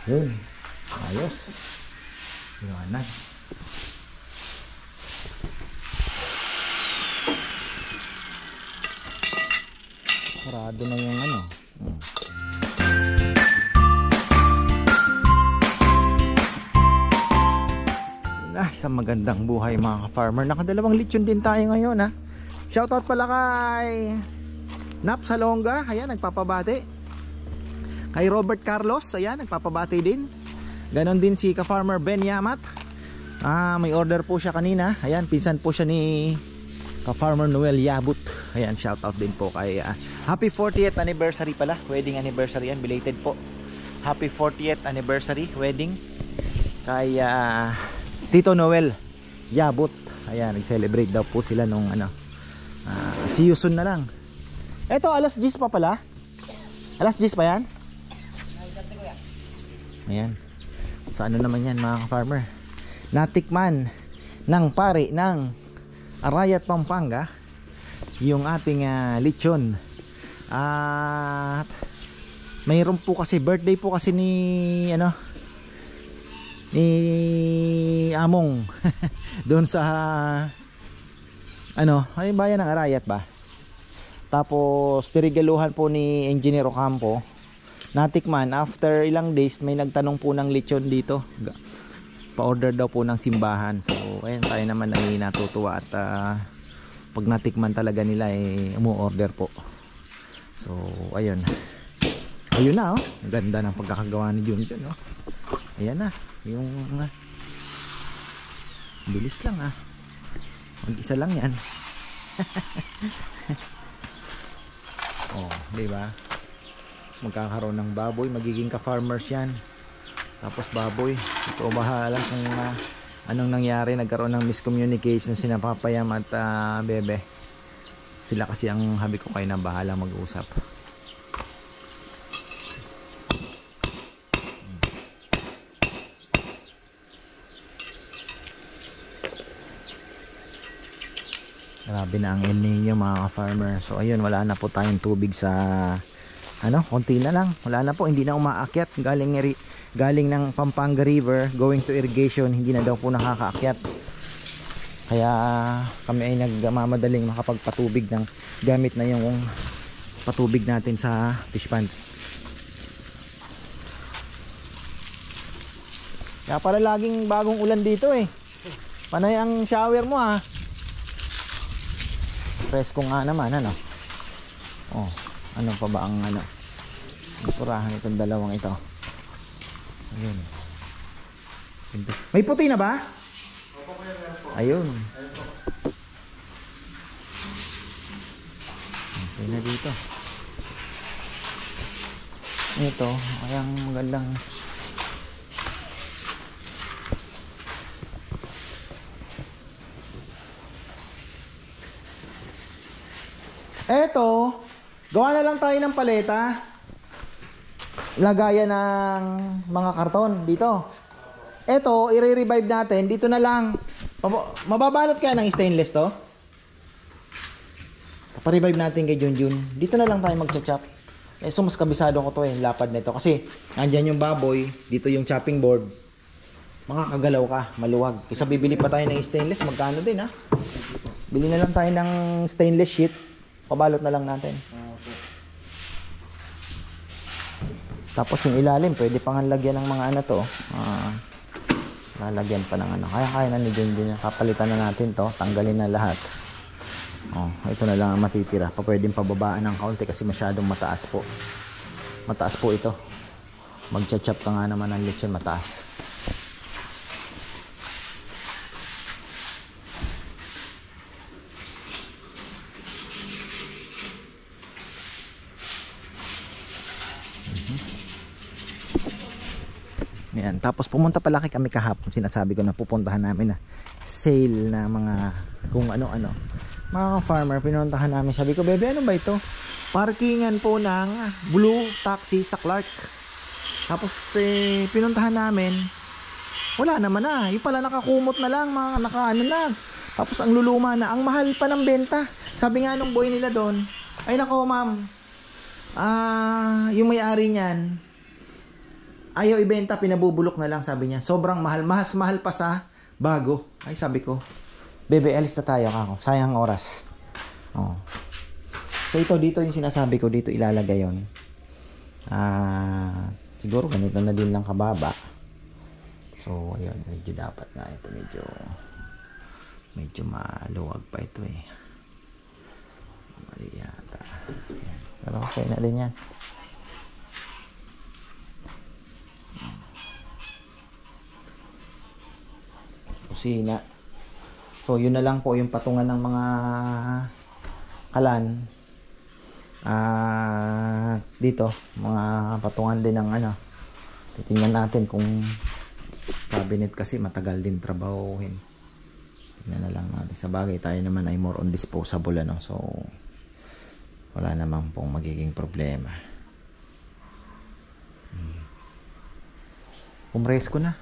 Yun. Ayos. Liwanag. Sarado na yung ano. Sa magandang buhay mga ka-farmer. Nakadalawang lechon din tayo ngayon ha. Shoutout pala kay Nap Salonga, ayan nagpapabati. Kay Robert Carlos, ayan nagpapabati din. Ganon din si ka-farmer Ben Yamat. May order po siya kanina. Ayan, pinsan po siya ni ka-farmer Noel Yabut. Ayan, shoutout din po kay happy 40th anniversary pala. Wedding anniversary yan, belated po. Happy 40th anniversary wedding kay Tito Noel Yabut. Ayan, nag-celebrate daw po sila nung ano. See you soon na lang. Eto, alas 10 pa pala. Alas 10 pa yan? Ayan. So ano naman yan mga farmer? Natikman ng pare ng Arayat, Pampanga yung ating lechon. At mayroon po kasi birthday po kasi ni ano ni Among doon sa ano, ay bayan ng Arayat ba? Tapos tirigaluhan po ni Engineer Ocampo. Natikman after ilang days, may nagtanong po ng lechon dito. Pa-order daw po ng simbahan. So ayun, tayo naman ay natutuwa at pag natikman talaga nila ay umu-order po. So ayun. Ayun na oh. Ang ganda ng pagkakagawa ni Junjun oh. Ayan na. Yung bilis lang ah. Mag-isa lang yan. Oh, di ba? Magkakaroon ng baboy, magiging ka-farmers yan. Tapos baboy, ito bahala kung anong nangyari. Nagkaroon ng miscommunication sina Papayam at Bebe. Sila kasi ang habi ko, kayo na bahala mag-usap. Grabe na ang El Nino mga ka-farmer. So ayun, wala na po tayong tubig sa ano, konti na lang. Wala na po, hindi na umaakyat. Galing ng Pampanga River going to irrigation, hindi na daw po nakakaakyat. Kaya kami ay nagmamadaling makapagpatubig ng gamit na yung patubig natin sa fish pond. Kaya para laging bagong ulan dito eh. Panay ang shower mo ah. Presko nga naman ano. Oh, ano pa ba ang ano? Purahan itong dalawang ito. Ayun. May puti na ba? Ayun. Okay na dito. Ito, ayang magandang eto, gawa na lang tayo ng paleta. Lagayan ng mga karton dito. Eto, i-revive natin. Dito na lang. Mababalot kaya ng stainless to? Pa-revive natin kay Junjun. Dito na lang tayo mag-chop. So mas kabisado ko to eh, lapad nito. Kasi nandyan yung baboy, dito yung chopping board. Makakagalaw ka, maluwag. Kasi bibili pa tayo ng stainless, magkano din ha? Bili na lang tayo ng stainless sheet. Pabalot na lang natin. Okay. Tapos yung ilalim, pwede pang lagyan ng mga ano to. Lalagyan pa ng ano. Kaya na ni Junjun. Kapalitan na natin to. Tanggalin na lahat. Oh, ito na lang ang matitira. Pwedeng pababaan ng kaunti kasi masyadong mataas po. Mataas po ito. Magcha-chop ka nga naman ng lechon mataas. Yan. Tapos pumunta pala kami kahapon. Sinasabi ko na pupuntahan namin na sale na mga kung ano-ano. Mga farmer, pinuntahan namin. Sabi ko, bebe, ano ba ito? Parkingan po ng blue taxi sa Clark. Tapos pinuntahan namin. Wala naman na. Yung pala nakakumot na lang, mga nakaano na. Tapos ang luluma na. Ang mahal pa ng benta. Sabi nga nung boy nila doon, ay nako ma'am, yung may-ari niyan, ayaw ibenta, pinabubulok na lang, sabi niya. Sobrang mahal, mas mahal pa sa bago. Ay, sabi ko, bebe, alis na tayo kako. Sayang oras. Oh. So ito dito yung sinasabi ko, dito ilalagay yon. Siguro ganito na din lang kababa. So ayun, medyo dapat nga ito, medyo maluwag pa ito eh. Mali yata. Ayan. Pero okay na din yan. Kusina. So yun na lang po yung patungan ng mga kalan. Dito mga patungan din ng ano. Titingnan natin kung cabinet kasi matagal din trabahuhin. Tingnan na lang natin. Sa bagay tayo naman ay more on disposable ano. So wala naman pong magiging problema. Umres ko na.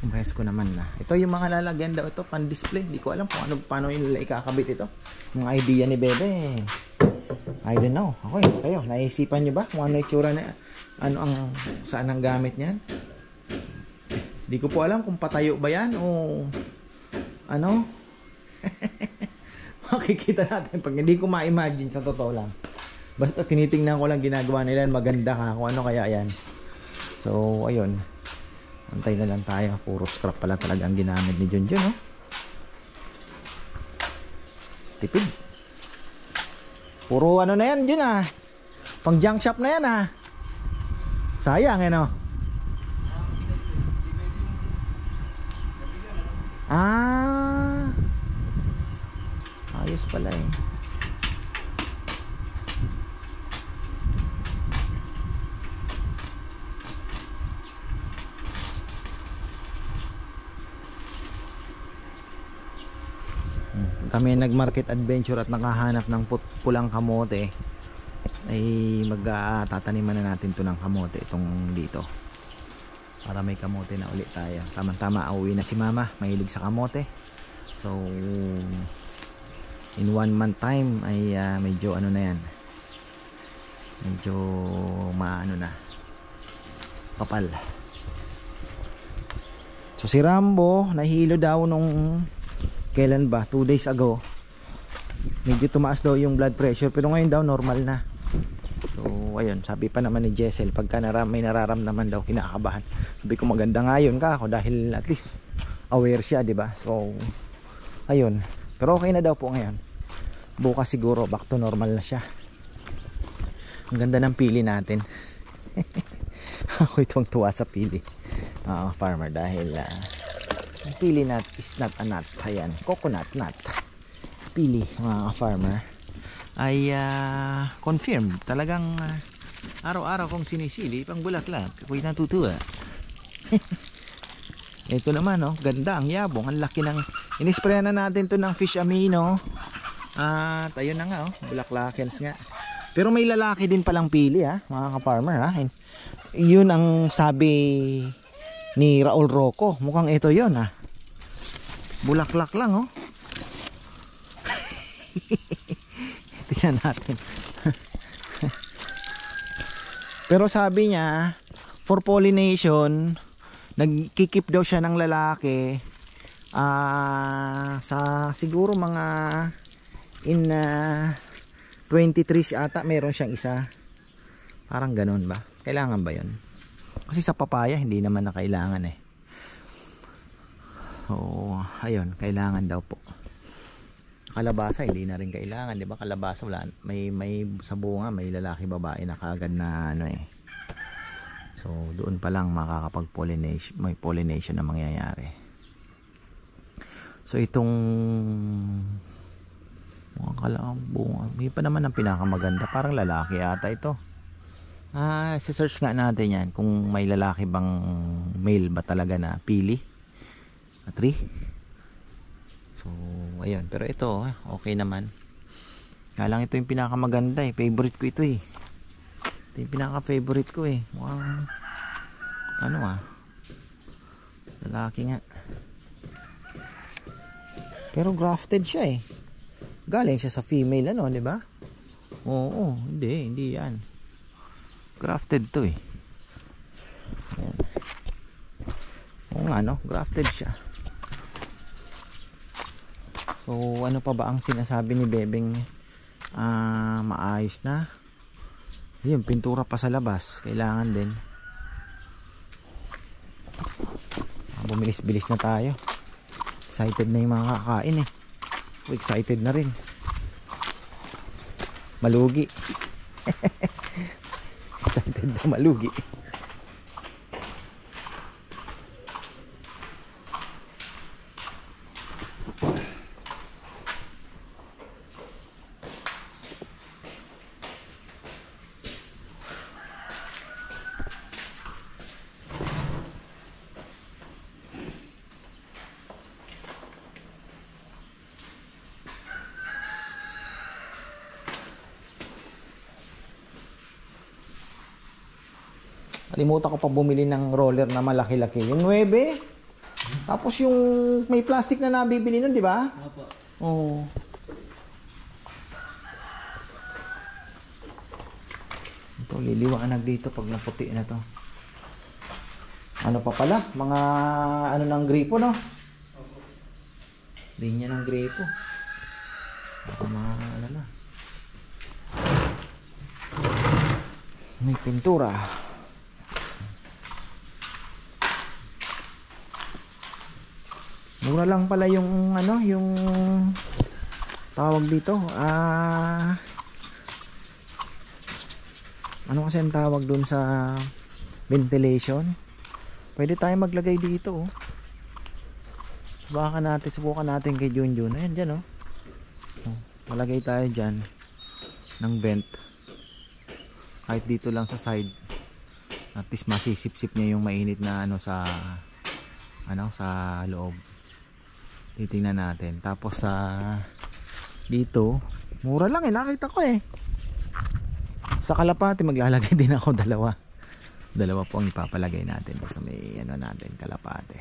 Umres ko naman na. Ito yung mga lalagyan daw ito pan display. Hindi ko alam kung ano, paano yung ikakabit ito. Yung idea ni Bebe. I don't know. Okay, kayo, naisipan nyo ba kung ano itsura na, ano ang, saan ang gamit niyan? Hindi ko po alam kung patayo ba yan o ano. Makikita natin pag hindi ko ma-imagine, sa totoo lang. Basta tinitingnan ko lang ginagawa nila, maganda ka kung ano kaya yan. So ayun, antay na lang tayo. Puro scrap pala talaga ang ginamit ni Junjun, no? Tipid. Puro ano na yan dyan ah. Pang junk shop na yan ah. Sayang eh no. Ayos pala eh. Kami nag-market adventure at nakahanap ng pulang kamote, ay magtataniman na natin to ng kamote itong dito para may kamote na ulit tayo. Tama-tama, auwi na si mama, mahilig sa kamote. So in 1 month time ay medyo ano na yan, medyo maano na, kapal. So si Rambo nahilo daw nung kailan ba, 2 days ago. Medyo tumaas daw yung blood pressure, pero ngayon daw normal na. So ayun, sabi pa naman ni Jessel, pagka may nararamdaman daw, kinakabahan. Sabi ko maganda nga yun ka ako, dahil at least aware siya, di ba? So ayun, pero okay na daw po ngayon. Bukas siguro back to normal na siya. Ang ganda ng pili natin. Ako itong tuwa sa pili, farmer, dahil ang pili nut is not a nut. Ayan, coconut nut. Pili, mga farmer, ay confirmed. Talagang araw-araw kong sinisili pang bulaklak. Ako'y natutuwa. Ito naman, oh, ganda, ang yabong, ang laki ng inisprayan na natin to ng fish amino. At ayun na nga, oh, bulaklakens nga. Pero may lalaki din palang pili, mga ka-farmer, ha. Yun ang sabi ni Raul Rocco. Mukhang ito yun, bulaklak lang, oh. Tingnan natin. Pero sabi niya, for pollination, nagkikip daw siya ng lalaki sa siguro mga in 23 ata meron siyang isa. Parang ganun ba? Kailangan ba yun? Kasi sa papaya hindi naman na kailangan eh. So ayun, kailangan daw po. Kalabasa hindi na rin kailangan, di ba? Kalabasa wala, may sa bunga may lalaki babae na kaagad na ano eh. So doon pa lang makakapag-pollination, may pollination na mangyayari. So itong mga kalabunga, may pa naman ang pinakamaganda, parang lalaki ata ito. Si-search nga natin yan kung may lalaki bang male ba talaga na pili na tree. So ayun, pero ito okay naman. Kaya lang ito yung pinakamaganda eh, favorite ko ito eh. Ito yung pinaka-favorite ko eh. Mukhang ano lalaki nga. Pero grafted siya eh. Galing siya sa female ano, di ba? Oo, hindi yan. Grafted to eh. Ayan. Oo nga no, grafted siya. So ano pa ba ang sinasabi ni Bebeng maayos na? Yun, pintura pa sa labas. Kailangan din. Bumilis-bilis na tayo. Excited na yung mga kakain eh. Excited na rin. Malugi. Excited na malugi. Kalimutan ko pa bumili ng roller na malaki-laki. Yung 9. Tapos yung may plastic na nabibili nun, di ba? Opo. Oo. Ito, liliwanag dito pag naputi na to. Ano pa pala? Mga ano ng gripo, no? Opo. Linya ng gripo. Ako mga ano na. May pintura. Mura lang pala yung ano, yung tawag dito. Ano kasi ang tawag dun sa ventilation? Pwede tayo maglagay dito, oh. Subukan natin kay Junjun. Ayan dyan, oh. Malagay tayo dyan ng vent. Kahit dito lang sa side. At least masisip-sip niya yung mainit na ano sa loob. Titingnan natin. Tapos dito, mura lang eh, nakita ko eh. Sa kalapate maglalagay din ako dalawa po ang ipapalagay natin sa may ano natin, kalapate.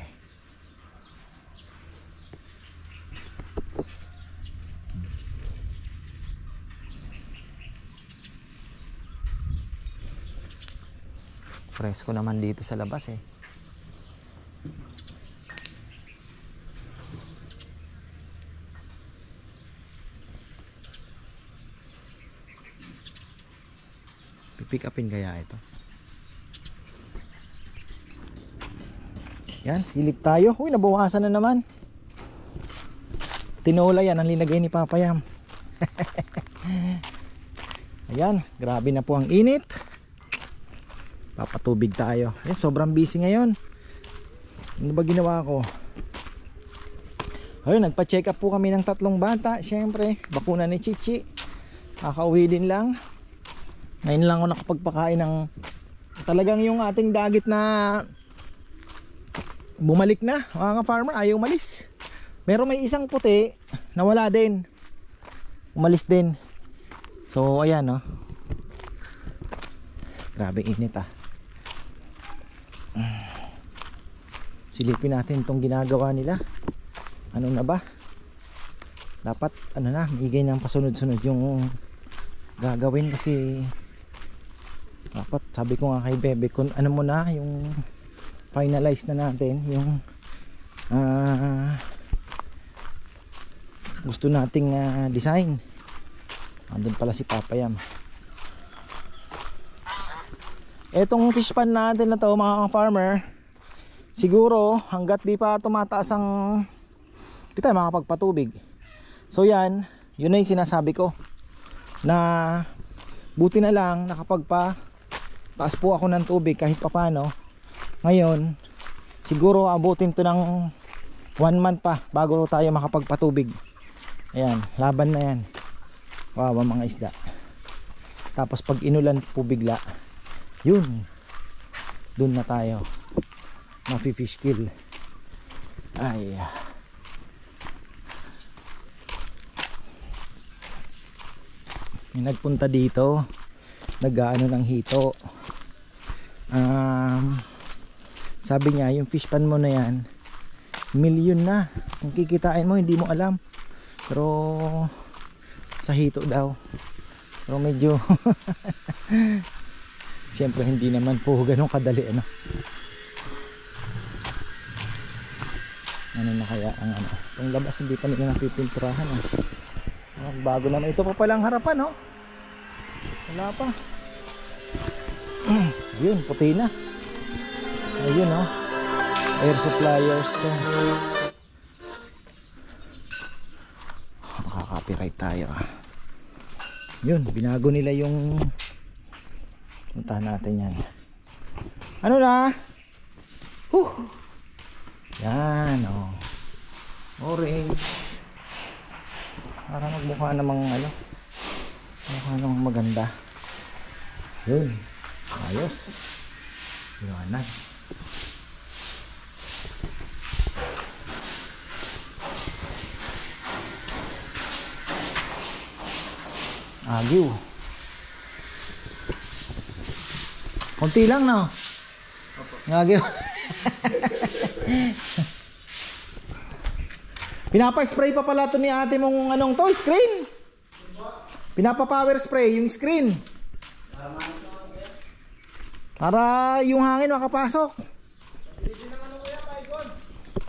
Presko naman dito sa labas eh. Pick upin kaya ito. Yan, silip tayo. Uy, nabawasan na naman. Tinola yan ang linagay ni Papayam. Ayan, grabe na po ang init. Papatubig tayo. Ayan, sobrang busy ngayon. Ano ba ginawa ko? Ayun, nagpa-check up po kami ng 3 bata. Siyempre, bakuna ni Chichi. Kakauwi din lang. Ngayon lang ako nakapagpakain ng talagang yung ating dagit na bumalik na. Mga farmer, ayaw umalis. Pero may isang puti na wala din. Umalis din. So ayan, no. Grabe init ah. Silipin natin itong ginagawa nila. Ano na ba? Dapat ano na, maigay ng pasunod-sunod yung gagawin kasi dapat sabi ko nga kay Bebe kung ano mo na yung finalize na natin yung gusto nating design. Andun pala si Papayam. Etong fish pan natin na to mga farmer, siguro hanggat di pa tumataas ang di tayo makapagpatubig. So yan, yun na yung sinasabi ko na buti na lang taas po ako ng tubig kahit papano. Ngayon siguro abutin to ng 1 month pa bago tayo makapagpatubig. Ayan, laban na yan. Wow, mga isda. Tapos pag inulan po bigla, yun, dun na tayo mafi-fish kill. Ay, may nagpunta dito, nag-aano ng hito. Sabi niya yung fish pan mo na yan, milyon na ang kikitain mo, hindi mo alam. Pero sa hito daw Pero medyo siyempre hindi naman po ganun kadali ano. Ano na kaya ang ano? Yung labas hindi pa nila napipinturahan bago naman ito pa palang harapan no? Wala pa. Yun, puti na. Ayun no. Air suppliers. Makaka-copyright tayo Yun, binago nila yung puntahan natin yan. Ano na? Yan orange. Parang magmukha namang ano, mukha namang maganda. Yun, ayos. Liwanag. Agiw. Konti lang no? Agiw. Pinapa-spray pa pala to ni ate mong anong to, screen. Pinapa-power spray yung screen. Para yung hangin makapasok.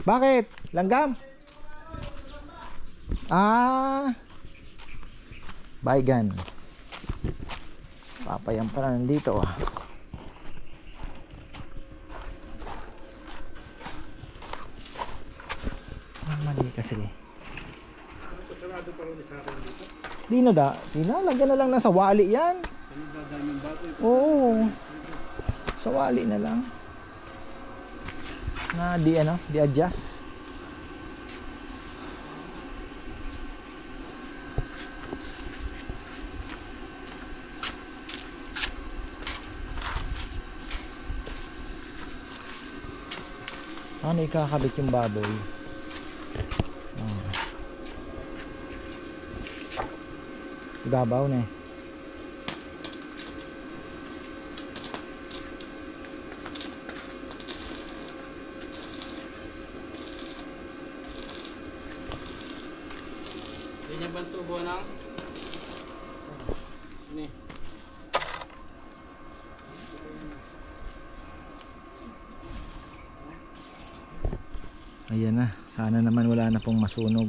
Bakit? Langgam? Baygan. Papayang pala nandito mali kasi. Di na lagyan na lang na sa wali yan. Oo. Sa wali na lang. Na di adjust. Ano ikakabit yung baboy? Ibabaw na Yan yung tubo ng ini. Ayan na, sana naman wala na pong masunog.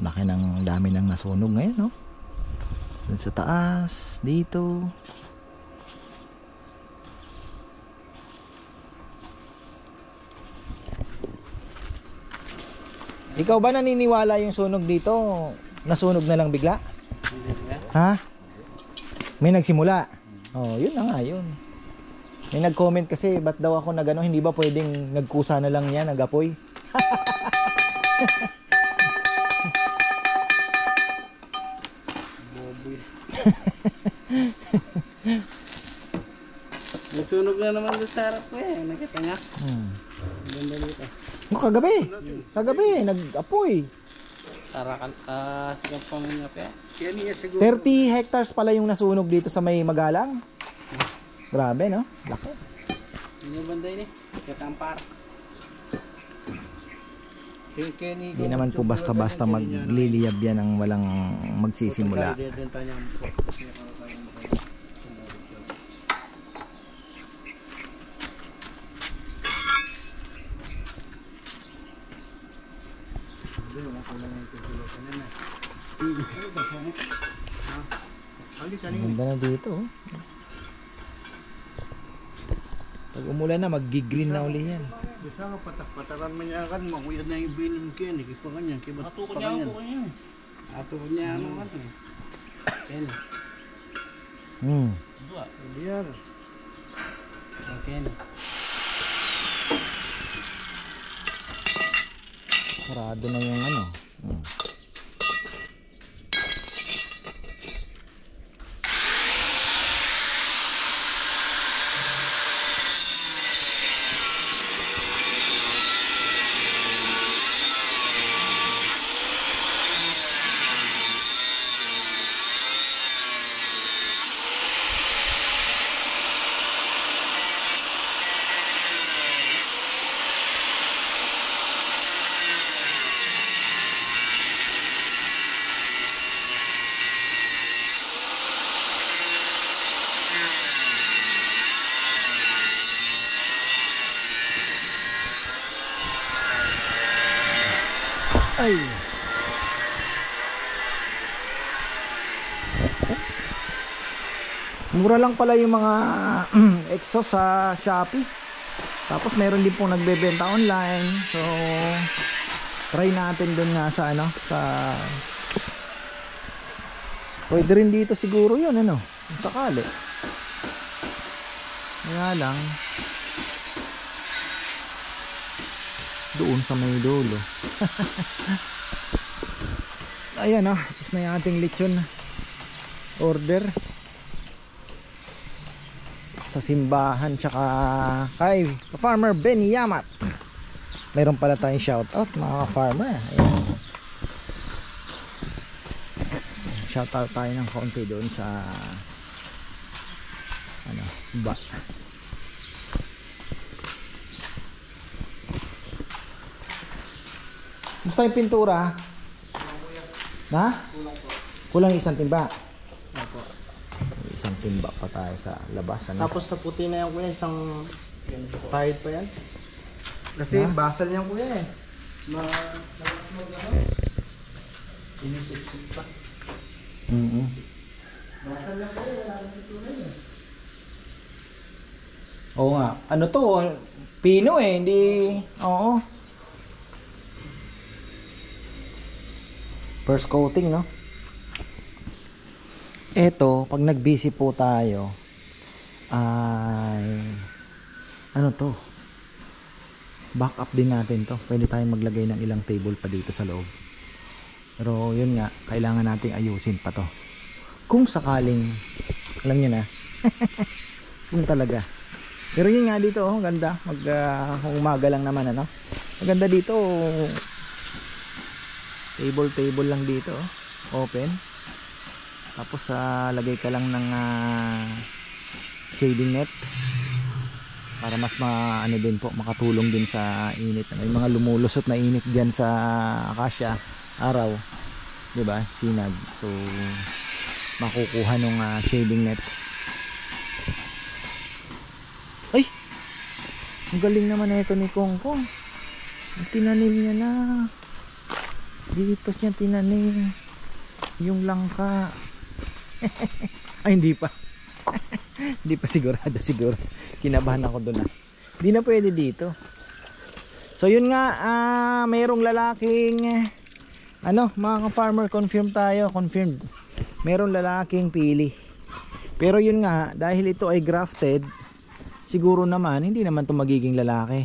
Laki ng dami ng nasunog ngayon no? Dun sa taas, dito. Ikaw ba naniniwala yung sunog dito nasunog na lang bigla? Ha? May nagsimula? Yun na nga yun. May nag-comment kasi ba't daw ako nagano, hindi ba pwedeng nagkusa na lang yan, nagapoy? Nasunog na naman doon sa harap ko nakita nga. Ganda dito. Kagabi, nag-apoy. Tarakan, sigang pamilya pa 30 hectares pala yung nasunog dito sa may Magalang. Grabe no? Laki. Yun yung banda yun Katampar. Hindi naman po basta-basta magliliyab yan ang walang magsisimula. Ang ganda na dito Pag umulan na mag-green na uli yan. Bisa nga patak-pataran man niya kan, makuyad na yung binim ko yan, ikipa ka niyan, kibat pa ka niyan. Ato niya ano man Ken. Dua. Biar. Ken. Sarado na yung ano. Ay. Mura lang pala yung mga exhaust sa Shopee. Tapos meron din pong nagbebenta online. So try natin dun nga sa ano, sa pwede rin dito siguro yun, ano, kung sakali. Kaya lang doon sa may dulo. Ayan, tapos na yung ating lechon order sa simbahan tsaka kay Farmer Benny Yamat. Mayroon pala tayong shoutout mga farmer. Ayan. Shoutout tayo ng kaunti doon sa ano ba. Musta yung pintura? Na? Kulang isang timba. Isang timba pa tayo sa labas. Ano? Tapos sa puti na yan kuya, isang kahit pa yan. Kasi basal niyan kuya eh. Inisip-sip pa. Basal lang kuya, wala nang pintura eh. Oo nga. Ano to? Pino eh, hindi. Oo. First coating, no? Eto, pag nag-busy po tayo ay ano to? Backup din natin to. Pwede tayong maglagay ng ilang table pa dito sa loob. Pero yun nga, kailangan nating ayusin pa to. Kung sakaling, alam nyo na. Kung talaga. Pero yun nga dito, ganda. Kung umaga lang naman, ano? Maganda dito. Table lang dito. Open. Tapos lagay ka lang ng shading net para mas ano din po, makatulong din sa init. May mga lumulusot na init diyan sa akasya araw, 'di ba? Sinag. So makukuha nung shading net. Ay! Ang galing naman ito ni Kongkong. Tinanim niya na. Dito niya tinanim yung langka. Ay hindi pa. Hindi pa sigurado siguro. Kinabahan ako doon. Hindi na pwede dito. So yun nga, mayroong lalaking ano, mga farmer, confirm tayo, confirmed. Mayroong lalaking pili. Pero yun nga, dahil ito ay grafted, siguro naman hindi naman 'to magiging lalaki.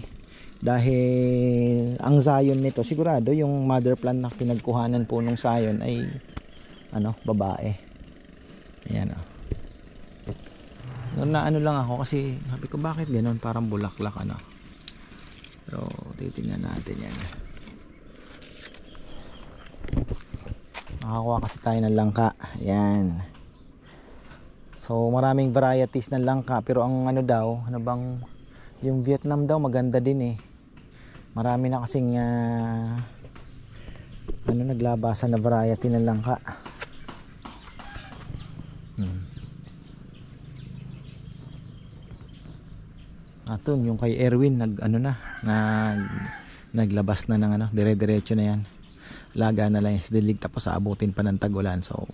Dahil ang Zion nito, sigurado yung mother plant na pinagkuhanan po nung Zion ay ano, babae. Ayan na ano lang ako kasi sabi ko bakit ganoon, parang bulaklak ano. Pero titingnan natin yan. Nakakuha kasi tayo ng langka. Ayan. So maraming varieties ng langka, pero ang ano daw, ano bang, yung Vietnam daw maganda din eh. Marami na kasing ano, naglabasan na variety ng langka. Atun yung kay Erwin naglabas na ng ano, dire-diretso na yan. Laga na lang yung dilig, tapos aabutin pa ng tag-ulan. So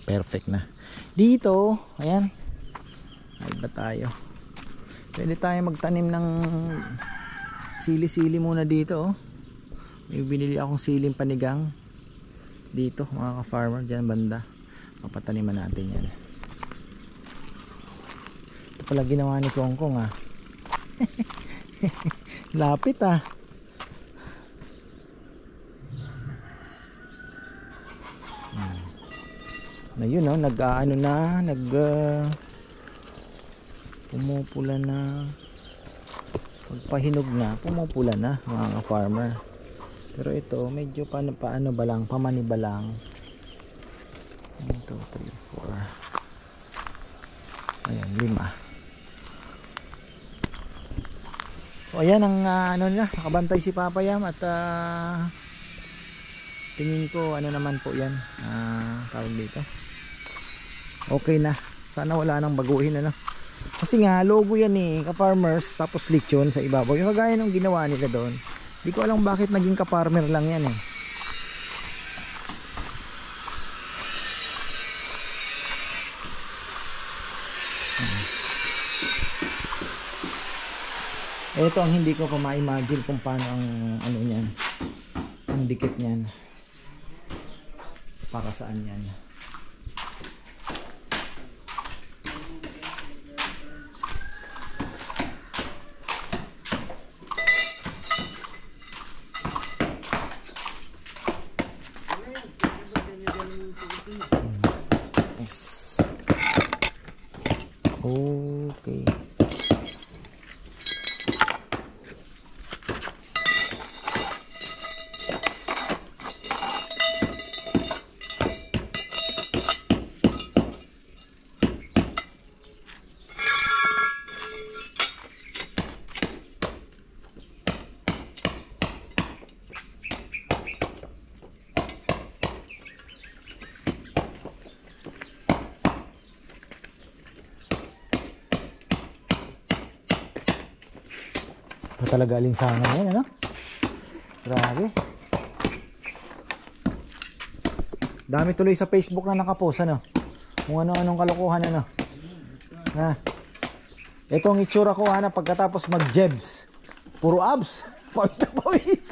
perfect na. Dito, ayan. Ay ba tayo? Pwede tayo magtanim ng sili-sili muna dito, oh. May binili akong siling panigang dito, mga ka-farmer, dyan banda. Papataniman natin yan. Ito pala ginawa ni Kongkong lapit na yun, pumupula na, pagpahinog na, pumupula na, mga farmer. Pero ito medyo paano ba lang, pamani ba lang. 1, 2, 3, 4. Ayan, 5. So ayan ang ano nila, nakabantay si Papa Yam at tingin ko ano naman po yan, tawag dito, okay na. Sana wala nang baguhin ano. Kasi nga logo yan eh, ka-farmers, tapos lechon sa ibabaw. Yung kagaya ng ginawa nila doon. Hindi ko alam bakit naging ka-farmer lang yan eh. Ito ang hindi ko pa ma-imagine kung paano ang ano niyan. Ang dikit niyan. Para saan yan. Yes. Okay. Ito talaga alinsangan yan, ano? Grabe. Dami tuloy sa Facebook na nakapost, ano? Kung ano-anong kalokohan, ano? Ha? Ito ang itsura ko, na pagkatapos mag-jebs. Puro abs. Pawis na pawis.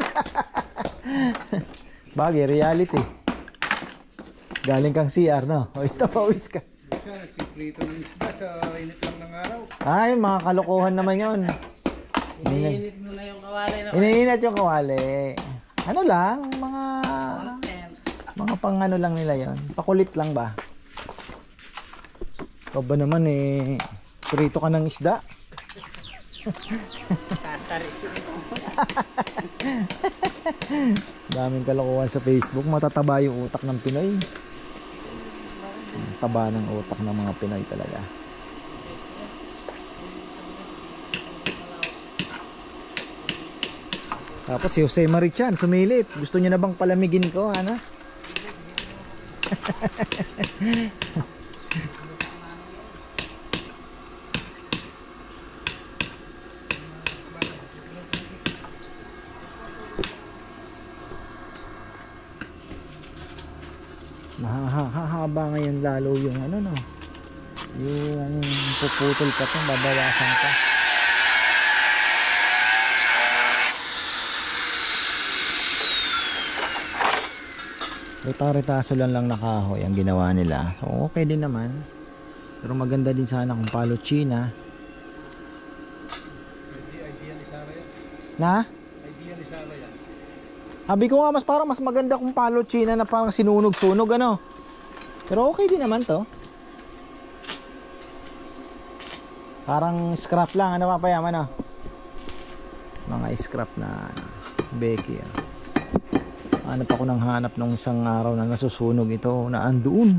Bagay, reality. Galing kang CR, no? Pawis na pawis ka. Siya, nagpiprito ng isda sa init lang ng araw. Ay, mga kalokohan naman yon. Iniinit mo na yung kawali na. Iniinat yung kawali. Ano lang, mga pang ano lang nila yon. Pakulit lang ba? Ikaw ba naman prito ka ng isda? Daming kalokohan sa Facebook. Matataba yung utak ng Pinoy. Taba ng utak ng mga Pinoy talaga. Tapos si Jose Marichan sumilip. Gusto niya na bang palamigin ko, ano? Mahahaba ngayon lalo yung ano, no? Yung puputol ka to, babawasan ka. Rita-ritaso lang na kahoy ang ginawa nila. So, okay din naman. Pero maganda din sana kung palo China. Idea ni Sara yan. Na? Idea ni Sara yan. Sabi ko nga parang mas maganda kung palo China na parang sinunog-sunog, ano. Pero okay din naman to. Parang scrap lang, ano papayaman, no? Mga scrap na Becky, hanap ako ng hanap nung isang araw na nasusunog ito na andoon.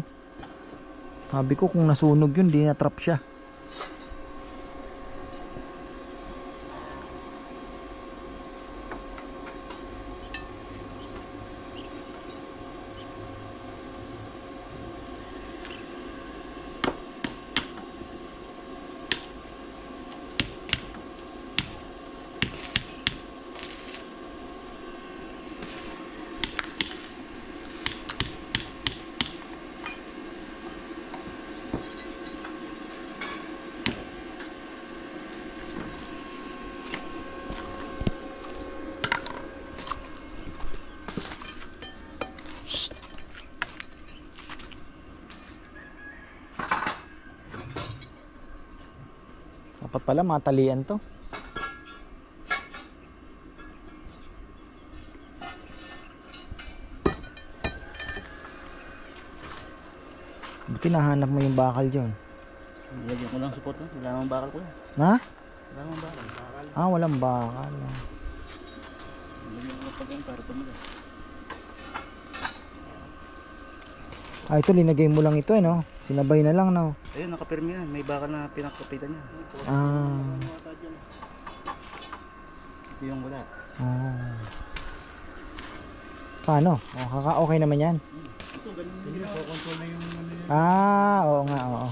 Sabi ko kung nasunog yun, di na-trap siya. Dapat pala matalian to. Buti nahanap mo yung bakal dyan. Lagyan ko lang support mo. Wala namang bakal ko yan. Na? Wala namang bakal. Ah, walang bakal. Lagyan ko lang pagyan para tumagal. Ah, ito linagay mo lang ito, no? Sinabay na lang, no? Ayun, nakapirmi yan. May bakal na pinakapitan niya. Ah. Ito yung wala. Oh. Paano? Oh, okay naman yan. Ito, ganun yung ginawa. Control na yung ano yun. Ah, oo nga, oo.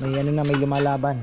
May ano na, may lumalaban.